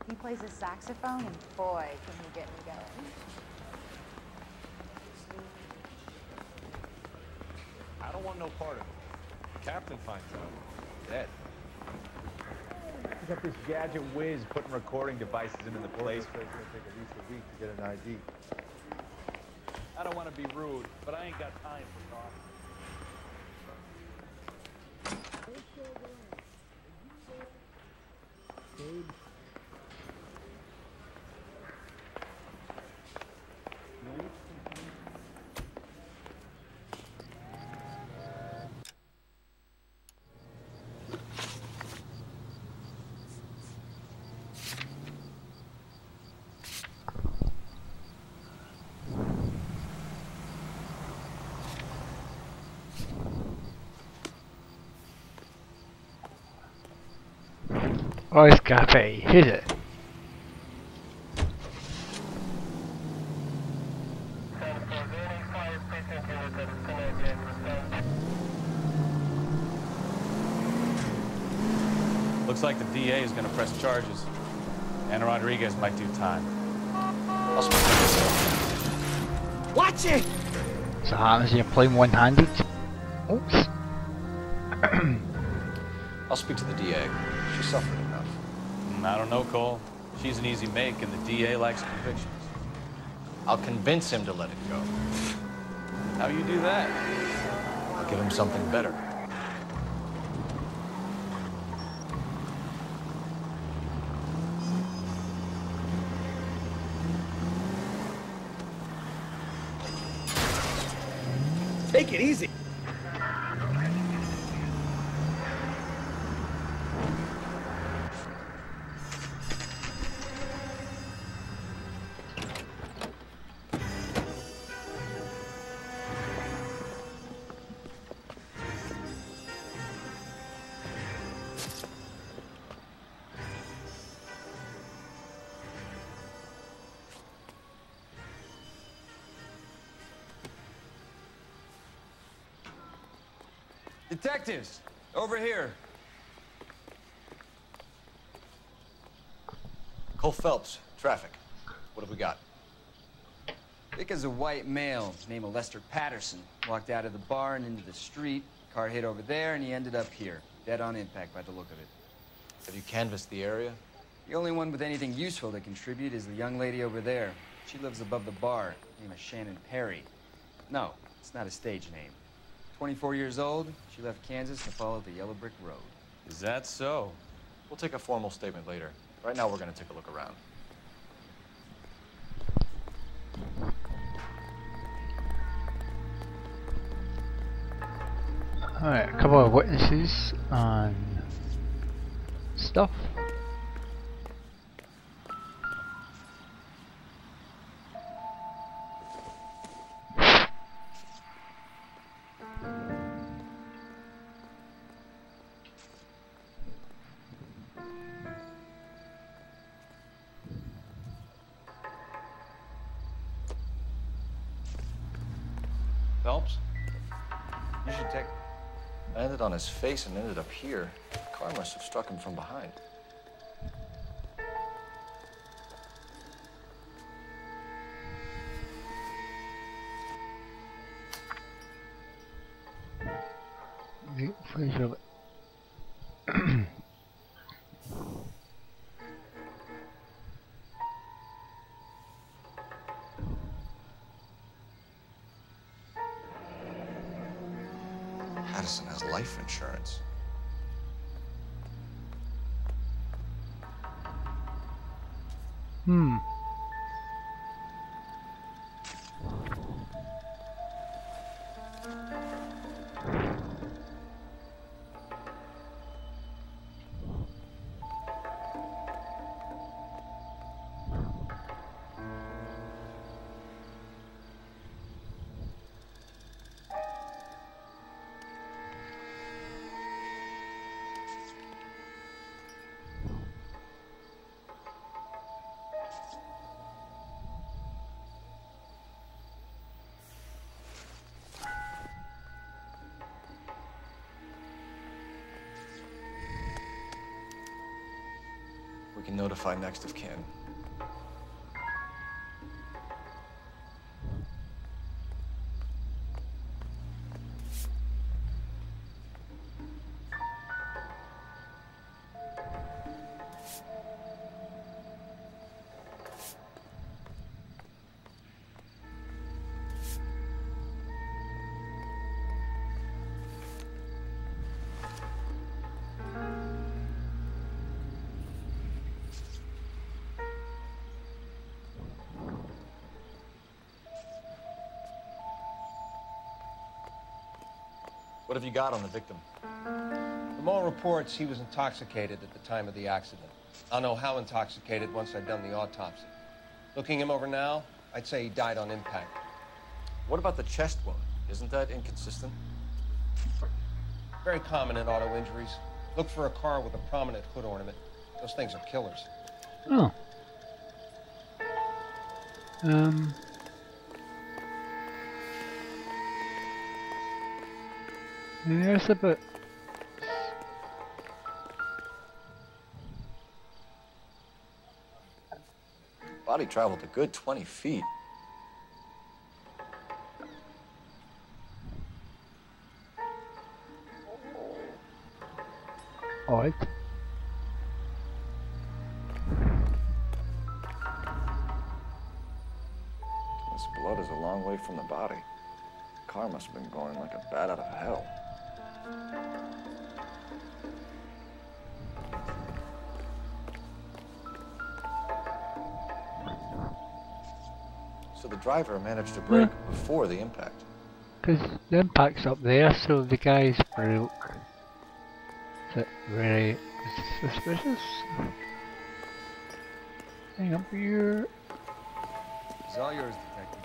He plays a saxophone, and boy, can he get me going. I don't want no part of it. Captain finds out. Dead. You got this gadget whiz putting recording devices into the place. It's going to take at least a week to get an ID. I don't want to be rude, but I ain't got time for talk. Oh, it's cafe, is it? Looks like the DA is going to press charges. Anna Rodriguez might do time. Watch it! So happens when you're playing one-handed. Oops. I'll speak to the DA. She suffered enough. I don't know, Cole. She's an easy make, and the DA likes convictions. I'll convince him to let it go. How you do that? I'll give him something better. Take it easy. Detectives, over here. Cole Phelps, traffic. What have we got? Vic is a white male named Lester Patterson. Walked out of the bar and into the street. Car hit over there, and he ended up here. Dead on impact by the look of it. Have you canvassed the area? The only one with anything useful to contribute is the young lady over there. She lives above the bar. Name is Shannon Perry. No, it's not a stage name. 24 years old, she left Kansas to follow the yellow brick road. Is that so? We'll take a formal statement later. Right now, we're going to take a look around. Alright, a couple of witnesses on stuff. Phelps? You should take... I landed on his face and ended up here. The car must have struck him from behind. Footage of it. Patterson has life insurance. Hmm. can notify next of kin. What have you got on the victim? From all reports, he was intoxicated at the time of the accident. I'll know how intoxicated once I've done the autopsy. Looking him over now, I'd say he died on impact. What about the chest wound? Isn't that inconsistent? Very common in auto injuries. Look for a car with a prominent hood ornament. Those things are killers. Oh. There's a bit. Body traveled a good 20 feet. Odd. This blood is a long way from the body. The car must have been going like a bat out of hell. So the driver managed to brake before the impact. Because the impact's up there, so the guy's broke. Is it very suspicious? Hang up here. It's all yours, Detective.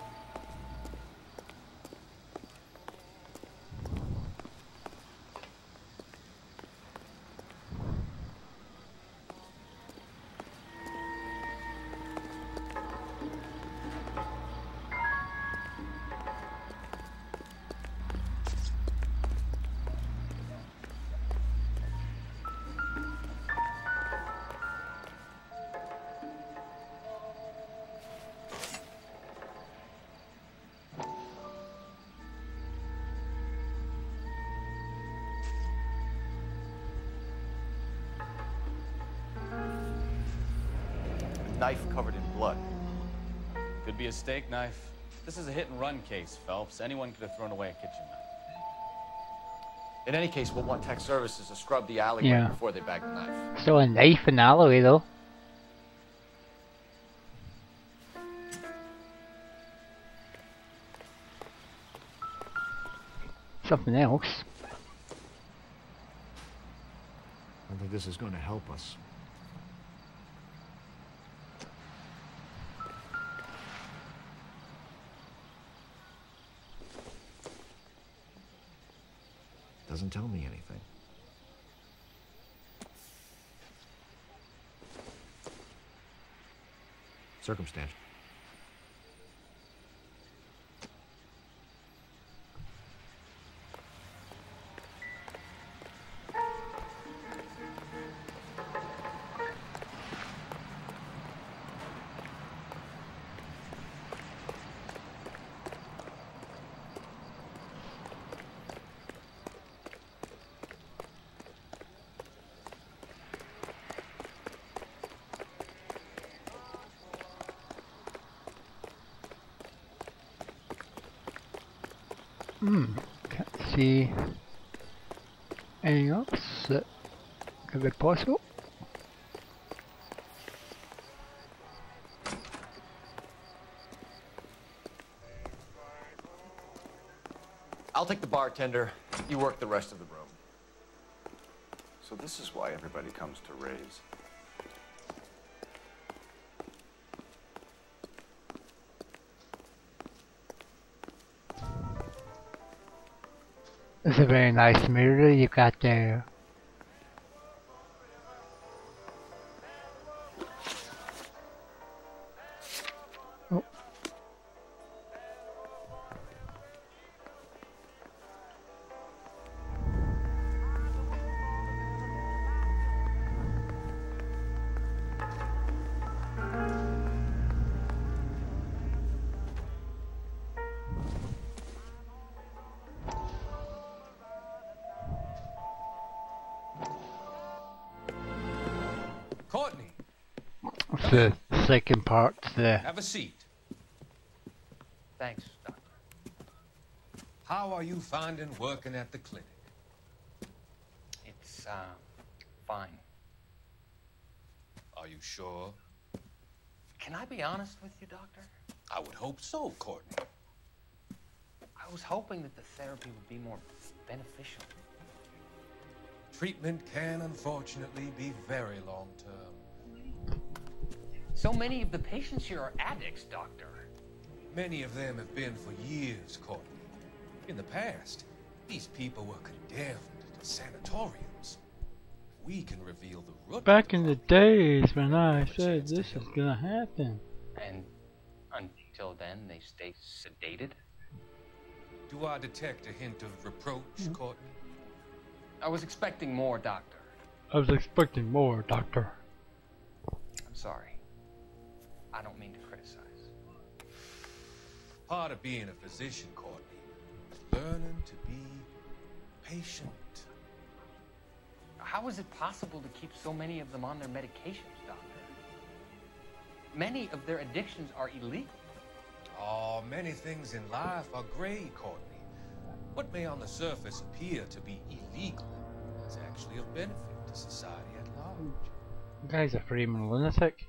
Knife covered in blood. Could be a steak knife. This is a hit-and-run case, Phelps. Anyone could have thrown away a kitchen knife. In any case, we'll want tech services to scrub the alleyway Yeah. before they bag the knife. Still a knife in the alleyway though. Something else. I don't think this is going to help us. Doesn't tell me anything. Circumstantial. Can't see anything else that could be possible. I'll take the bartender. You work the rest of the room. So this is why everybody comes to raves. It's a very nice mirror you got there. Oh. the second part to the... Have a seat. Thanks, Doctor. How are you finding working at the clinic? It's, fine. Are you sure? Can I be honest with you, Doctor? I would hope so, Courtney. I was hoping that the therapy would be more beneficial. Treatment can, unfortunately, be very long-term. So many of the patients here are addicts, Doctor. Many of them have been for years, Courtney. In the past, these people were condemned to sanatoriums. We can reveal the root. Back in the days when I said this is gonna happen. And until then, they stay sedated? Do I detect a hint of reproach, Courtney? I was expecting more, Doctor. I was expecting more, Doctor. I'm sorry. I don't mean to criticize. Part of being a physician, Courtney, is learning to be patient. How is it possible to keep so many of them on their medications, Doctor? Many of their addictions are illegal. Oh, many things in life are gray, Courtney. What may on the surface appear to be illegal is actually of benefit to society at large. You guy's a freaking lunatic.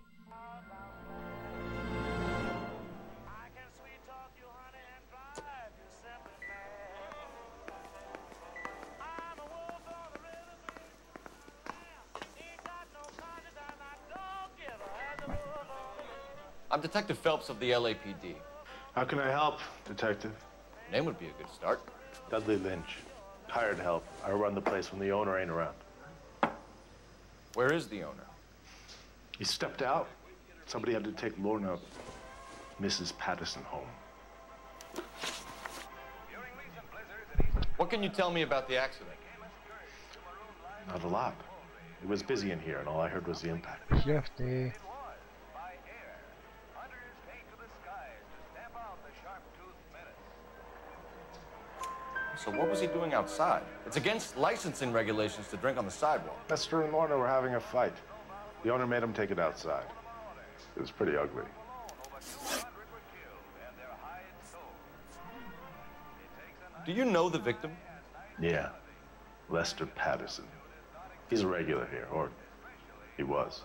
I'm Detective Phelps of the LAPD. How can I help, Detective? Name would be a good start. Dudley Lynch. Hired help. I run the place when the owner ain't around. Where is the owner? He stepped out. Somebody had to take Lorna, Mrs. Patterson, home. What can you tell me about the accident? Not a lot. It was busy in here, and all I heard was the impact. Shifty. So what was he doing outside? It's against licensing regulations to drink on the sidewalk. Lester and Lorna were having a fight. The owner made him take it outside. It was pretty ugly. Do you know the victim? Yeah. Lester Patterson. He's a regular here, or he was.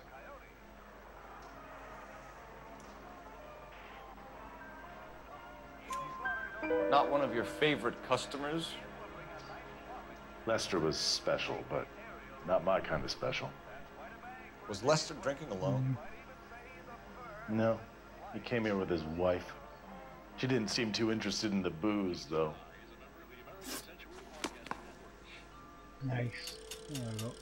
Not one of your favorite customers? Lester was special, but not my kind of special. Was Lester drinking alone? No. He came here with his wife. She didn't seem too interested in the booze, though. Nice. There we go.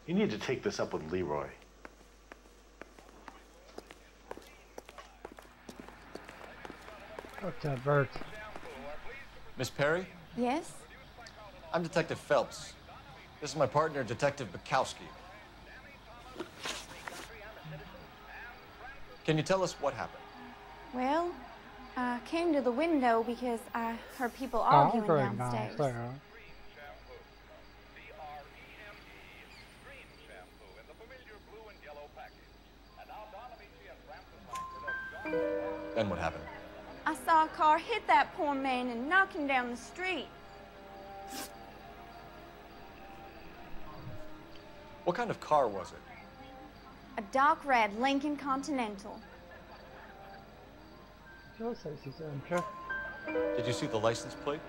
You need to take this up with Leroy. What's that bird? Miss Perry? Yes? I'm Detective Phelps. This is my partner, Detective Bukowski. Can you tell us what happened? Well, I came to the window because I heard people arguing downstairs. Then what happened? I saw a car hit that poor man and knock him down the street. What kind of car was it? A dark red Lincoln Continental. Did you see the license plate?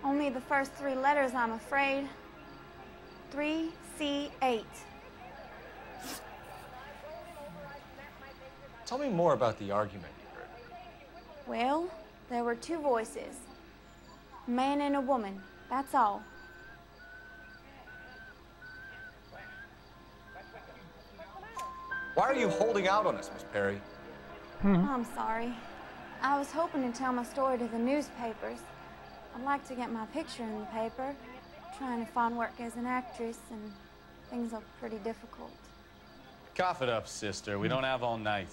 Only the first three letters, I'm afraid. 3C8. Tell me more about the argument you heard. Well, there were two voices. A man and a woman, that's all. Why are you holding out on us, Miss Perry? I'm sorry. I was hoping to tell my story to the newspapers. I'd like to get my picture in the paper. Trying to find work as an actress, and things are pretty difficult. Cough it up, sister. We don't have all night.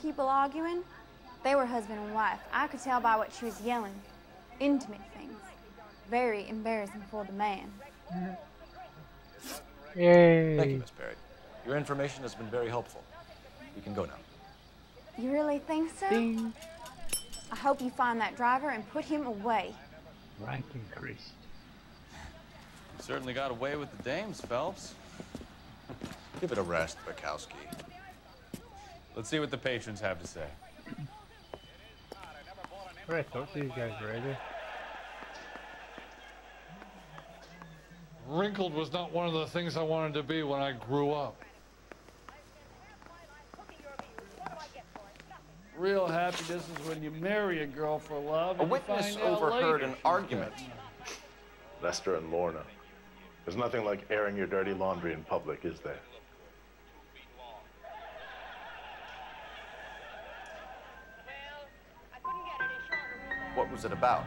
People arguing? They were husband and wife. I could tell by what she was yelling. Intimate things. very embarrassing for the man. Yay! Thank you, Miss Perry. Your information has been very helpful. You can go now. You really think so? Ding. I hope you find that driver and put him away. Rank increased. You certainly got away with the dames, Phelps. Give it a rest, Bukowski. Let's see what the patrons have to say. Right, talk to these guys already. Wrinkled was not one of the things I wanted to be when I grew up. Real happiness is when you marry a girl for love. A witness overheard an argument. Lester and Lorna. There's nothing like airing your dirty laundry in public, is there? What was it about?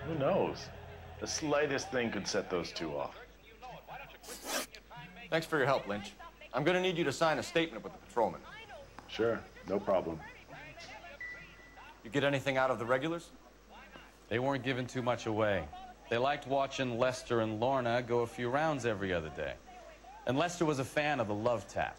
Who knows? The slightest thing could set those two off. Thanks for your help, Lynch. I'm gonna need you to sign a statement with the patrolman. Sure, no problem. You get anything out of the regulars? They weren't giving too much away. They liked watching Lester and Lorna go a few rounds every other day. And Lester was a fan of the love tap.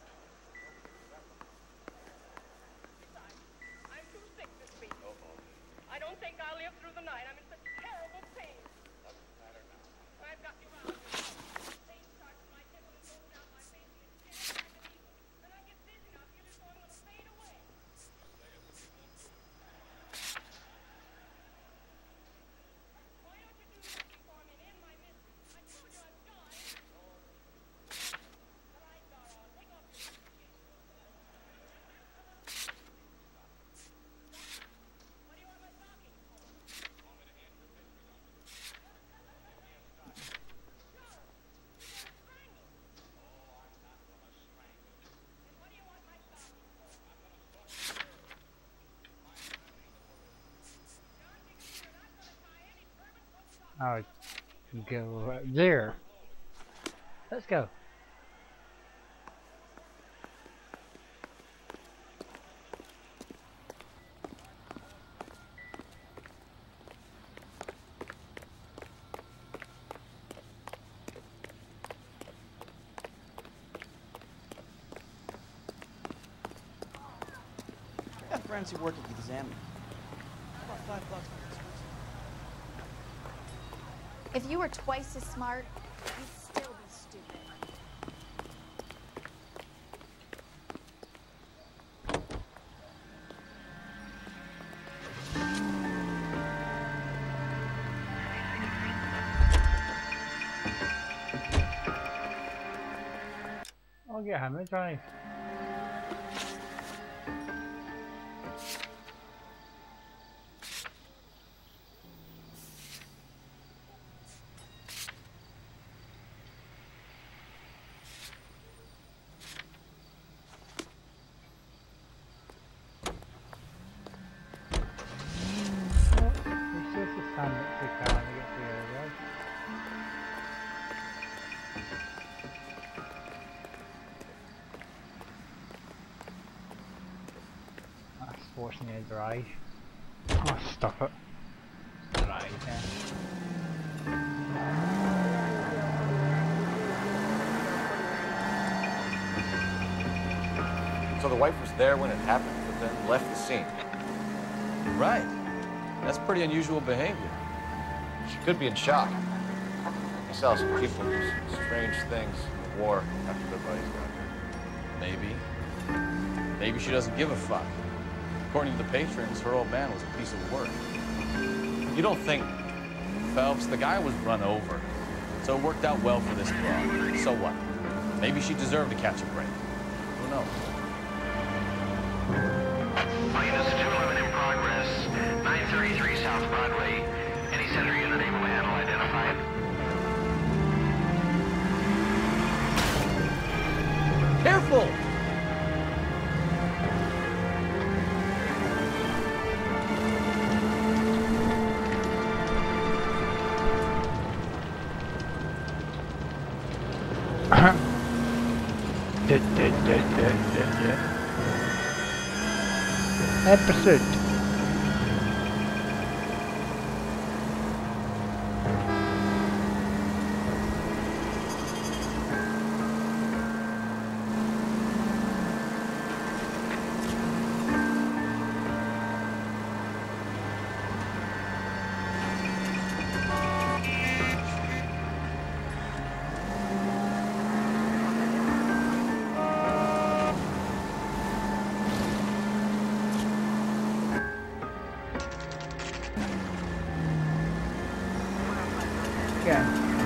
I can go right there. Let's go. I got friends who work at the examiner. About $5 for this. If you were twice as smart, you'd still be stupid. I'll get him a drive. Forcing it dry. Oh, stop it. Dry, yeah. So the wife was there when it happened, but then left the scene. Right. That's pretty unusual behavior. She could be in shock. I saw some people do some strange things in the war after their buddies got hurt. Maybe. Maybe she doesn't give a fuck. According to the patrons, her old man was a piece of work. You don't think... Phelps, the guy was run over. So it worked out well for this broad. So what? Maybe she deserved to catch a break. Who knows? Minus 211 in progress. 933 South Broadway. Any sender unit able to handle identified? Careful! Episode.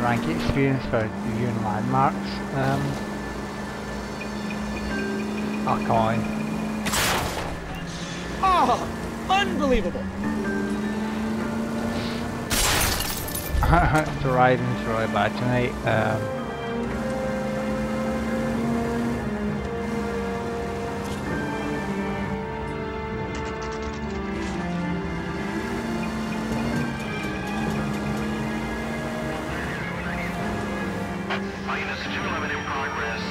rank experience for viewing landmarks. Oh, come on. Oh, unbelievable! Driving's really bad tonight. Units 211 in progress.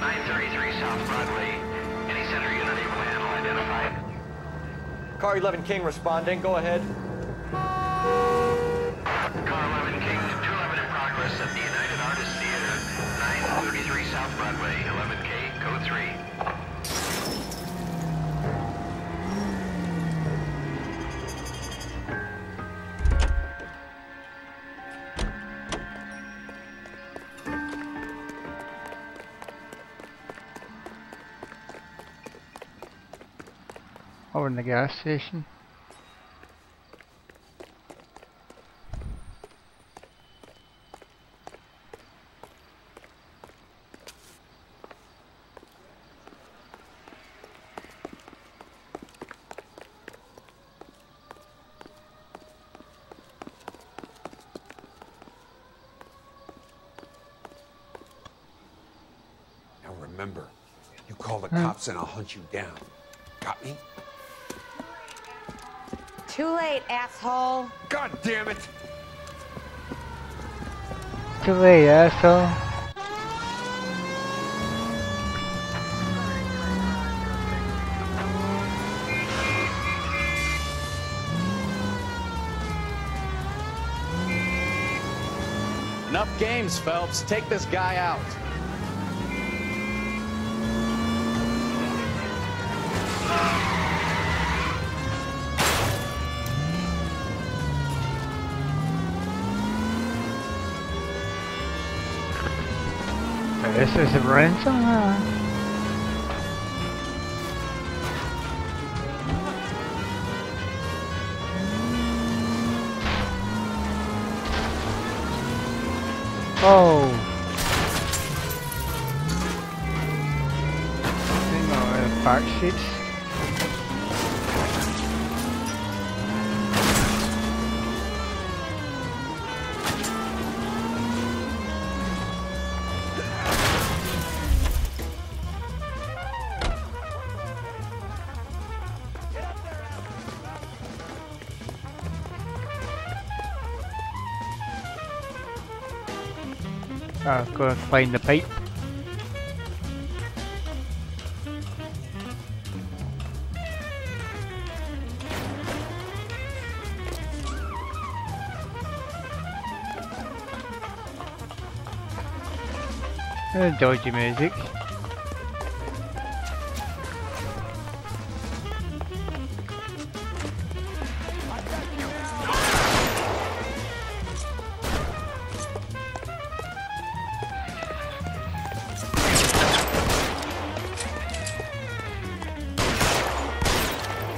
933 South Broadway. Any center unit able to handle identified? Car 11 King responding. Go ahead. Car 11 King, 211 in progress at the United Artists Theater. 933 South Broadway. 11K, code 3. Over in the gas station. Now remember, you call the cops and I'll hunt you down. Got me? Too late, asshole. God damn it! Too late, asshole. Enough games, Phelps. Take this guy out. This is a ransom. Oh. Park sheets. Go and find the pipe. Dodgy music.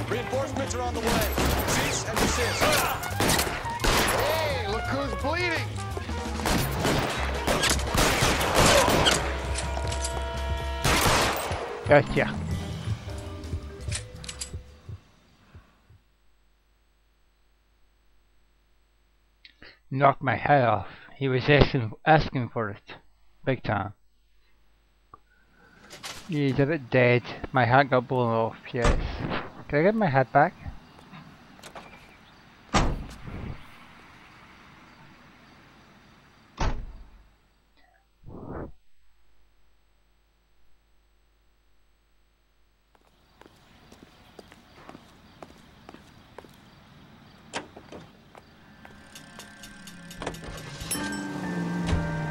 Reinforcements are on the way. Cease and desist. Hey, look who's bleeding! Gotcha. Knocked my head off. He was asking for it. Big time. He's a bit dead. My hat got blown off, yes. Can I get my hat back?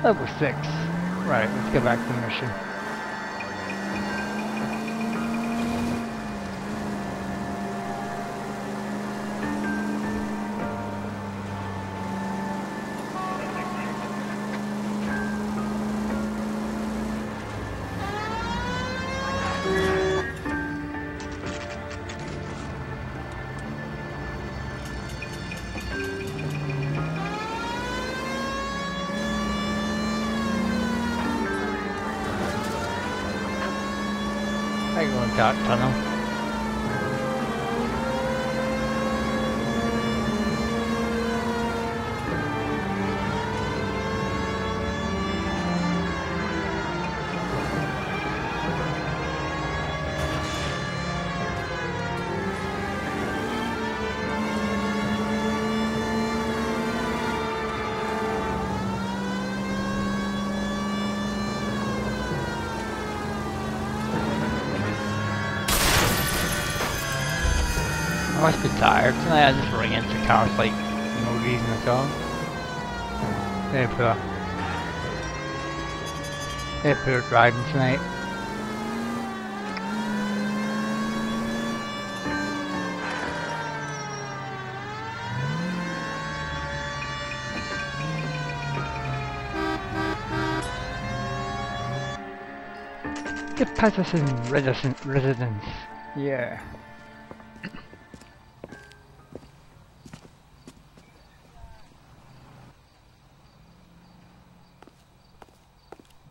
Level 6. Right, let's get back to the mission. I go in dark tunnel. I must be tired tonight. I just ring into cars like no reason at all. They're poor driving tonight. The Patterson residence. Yeah.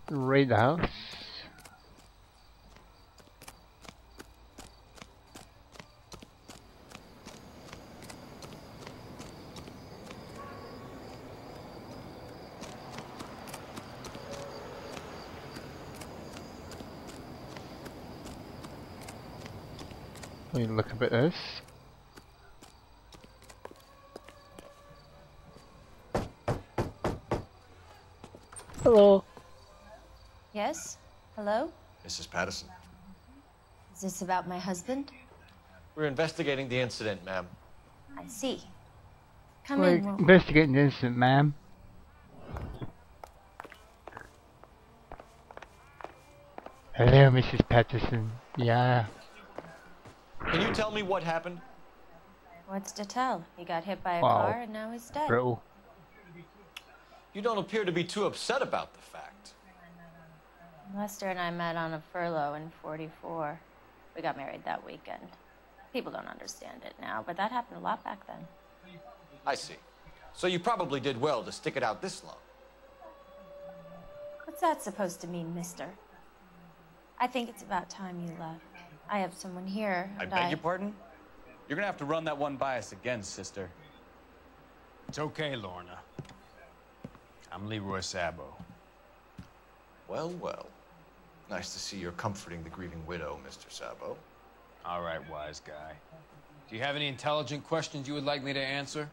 Raid the house. We look a bit at this. Hello. Yes? Hello? Mrs. Patterson. Is this about my husband? We're investigating the incident, ma'am. I see. Come We're in. investigating the incident, ma'am. Hello, Mrs. Patterson. Yeah. Can you tell me what happened? What's to tell? He got hit by a Wow. car and now he's dead. Bro. You don't appear to be too upset about the fact. Lester and I met on a furlough in '44. We got married that weekend. People don't understand it now, but that happened a lot back then. I see. So you probably did well to stick it out this long. What's that supposed to mean, mister? I think it's about time you left. I have someone here, I and beg your pardon? You're gonna have to run that one by us again, sister. It's okay, Lorna. I'm Leroy Sabo. Well, well. Nice to see you're comforting the grieving widow, Mr. Sabo. All right, wise guy. Do you have any intelligent questions you would like me to answer?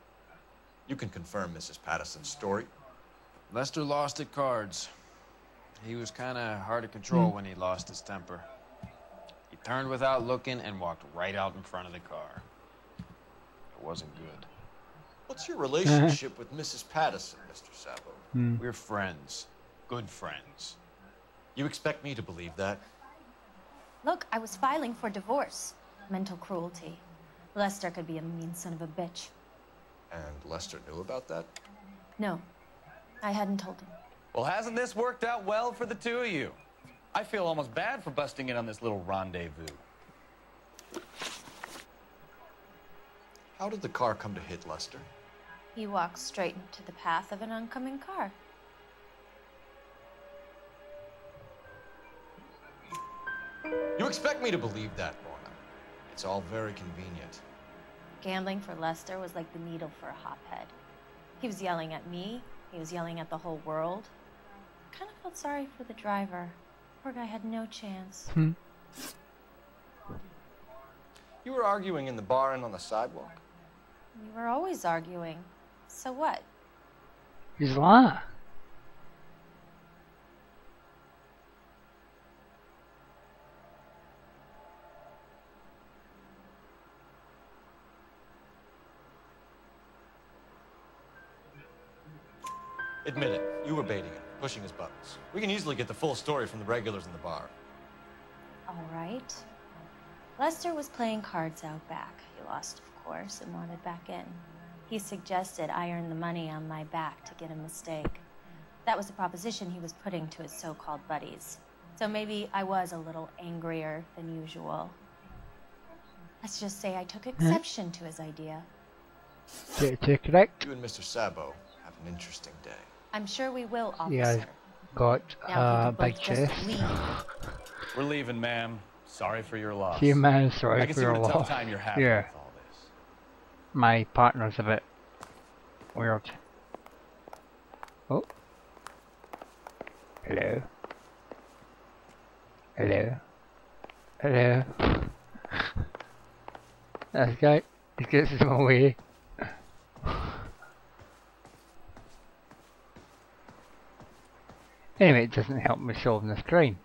You can confirm Mrs. Patterson's story. Lester lost at cards. He was kind of hard to control when he lost his temper. He turned without looking and walked right out in front of the car. It wasn't good. What's your relationship with Mrs. Patterson, Mr. Sabo? We're friends. Good friends. You expect me to believe that? Look, I was filing for divorce. Mental cruelty. Lester could be a mean son of a bitch. And Lester knew about that? No, I hadn't told him. Well, hasn't this worked out well for the two of you? I feel almost bad for busting in on this little rendezvous. How did the car come to hit Lester? He walked straight into the path of an oncoming car. You expect me to believe that, Lorna? It's all very convenient. Gambling for Lester was like the needle for a hophead. He was yelling at me. He was yelling at the whole world. I kind of felt sorry for the driver. Poor guy had no chance. You were arguing in the bar and on the sidewalk? We were always arguing. So what? He's lying. Admit it, you were baiting him, pushing his buttons. We can easily get the full story from the regulars in the bar. All right. Lester was playing cards out back. He lost, of course, and wanted back in. He suggested I earn the money on my back to get a mistake. That was the proposition he was putting to his so-called buddies. So maybe I was a little angrier than usual. Let's just say I took exception to his idea. Correct. You and Mr. Sabo have an interesting day. I'm sure we will, officer. Yeah, got Now, if you could big both just chest. leave. We're leaving, ma'am. Sorry for your loss. See, man, sorry I can for see your what a tough loss. time you're having Yeah. with all this. My partner's a bit weird. Oh. Hello. Hello. Hello. This guy, he gets his own way. Anyway, it doesn't help me solving this crime.